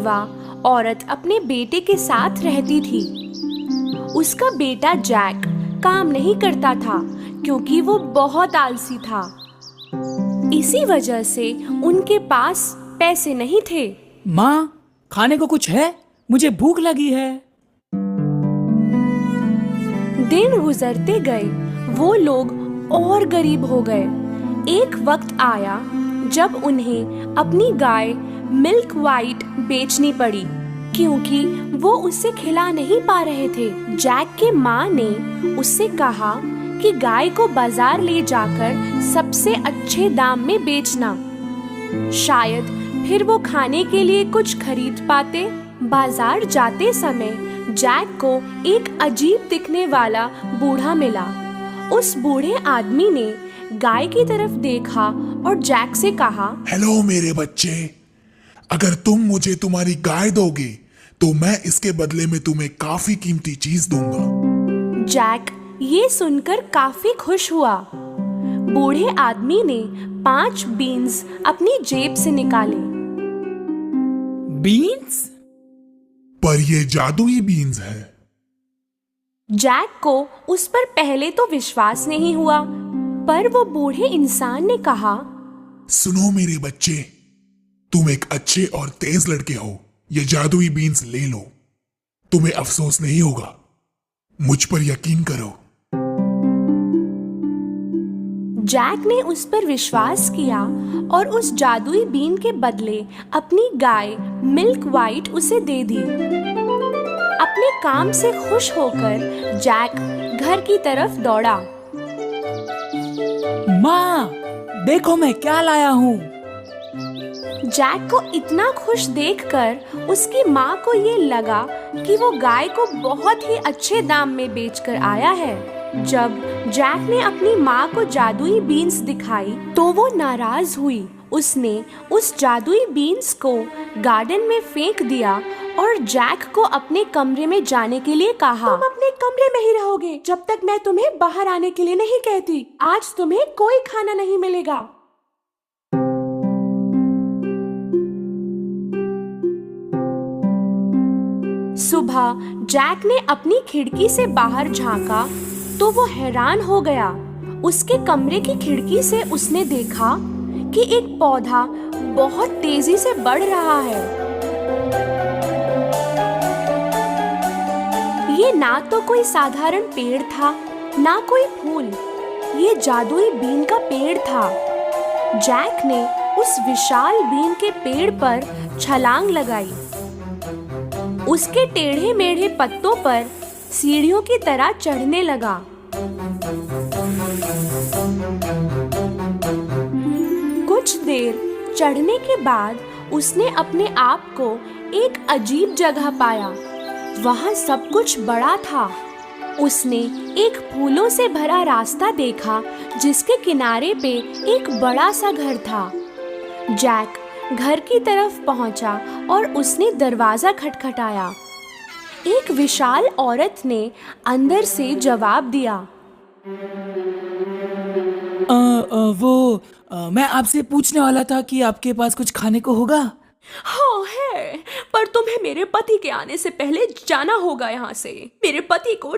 विधवा औरत अपने बेटे के साथ रहती थी। उसका बेटा जैक काम नहीं करता था क्योंकि वो बहुत आलसी था। इसी वजह से उनके पास पैसे नहीं थे। माँ, खाने को कुछ है? मुझे भूख लगी है। दिन गुजरते गए, वो लोग और गरीब हो गए। एक वक्त आया जब उन्हें अपनी गाय मिल्क वाइट बेचनी पड़ी क्योंकि वो उसे खिला नहीं पा रहे थे। जैक के माँ ने उससे कहा कि गाय को बाजार ले जाकर सबसे अच्छे दाम में बेचना, शायद फिर वो खाने के लिए कुछ खरीद पाते। बाजार जाते समय जैक को एक अजीब दिखने वाला बूढ़ा मिला। उस बूढ़े आदमी ने गाय की तरफ देखा और जैक से कहा, हेलो मेरे बच्चे, अगर तुम मुझे तुम्हारी गाय दोगे तो मैं इसके बदले में तुम्हें काफी कीमती चीज दूंगा। जैक ये सुनकर काफी खुश हुआ। बूढ़े आदमी ने 5 बीन्स अपनी जेब से निकाले। बीन्स? पर ये जादुई बीन्स है। जैक को उस पर पहले तो विश्वास नहीं हुआ, पर वो बूढ़े इंसान ने कहा, सुनो मेरे बच्चे, तुम एक अच्छे और तेज लड़के हो, ये जादुई बीन्स ले लो, तुम्हें अफसोस नहीं होगा, मुझ पर यकीन करो। जैक ने उस पर विश्वास किया और उस जादुई बीन के बदले अपनी गाय मिल्क वाइट उसे दे दी। अपने काम से खुश होकर जैक घर की तरफ दौड़ा। माँ, देखो मैं क्या लाया हूँ। जैक को इतना खुश देखकर उसकी माँ को ये लगा कि वो गाय को बहुत ही अच्छे दाम में बेचकर आया है। जब जैक ने अपनी माँ को जादुई बीन्स दिखाई तो वो नाराज हुई। उसने उस जादुई बीन्स को गार्डन में फेंक दिया और जैक को अपने कमरे में जाने के लिए कहा। तुम अपने कमरे में ही रहोगे जब तक मैं तुम्हें बाहर आने के लिए नहीं कहती। आज तुम्हें कोई खाना नहीं मिलेगा। सुबह जैक ने अपनी खिड़की से बाहर झांका तो वो हैरान हो गया। उसके कमरे की खिड़की से उसने देखा कि एक पौधा बहुत तेजी से बढ़ रहा है। ये ना तो कोई साधारण पेड़ था, ना कोई फूल, ये जादुई बीन का पेड़ था। जैक ने उस विशाल बीन के पेड़ पर छलांग लगाई। उसके टेढ़े मेढ़े पत्तों पर सीढ़ियों की तरह चढ़ने लगा। कुछ देर चढ़ने के बाद उसने अपने आप को एक अजीब जगह पाया। वहाँ सब कुछ बड़ा था। उसने एक फूलों से भरा रास्ता देखा जिसके किनारे पे एक बड़ा सा घर था। जैक घर की तरफ पहुंचा और उसने दरवाजा खटखटाया। एक विशाल औरत ने अंदर से जवाब दिया। मैं आपसे पूछने वाला था कि आपके पास कुछ खाने को होगा? हाँ है, पर तुम्हें मेरे पति के आने से पहले जाना होगा यहाँ से। मेरे पति को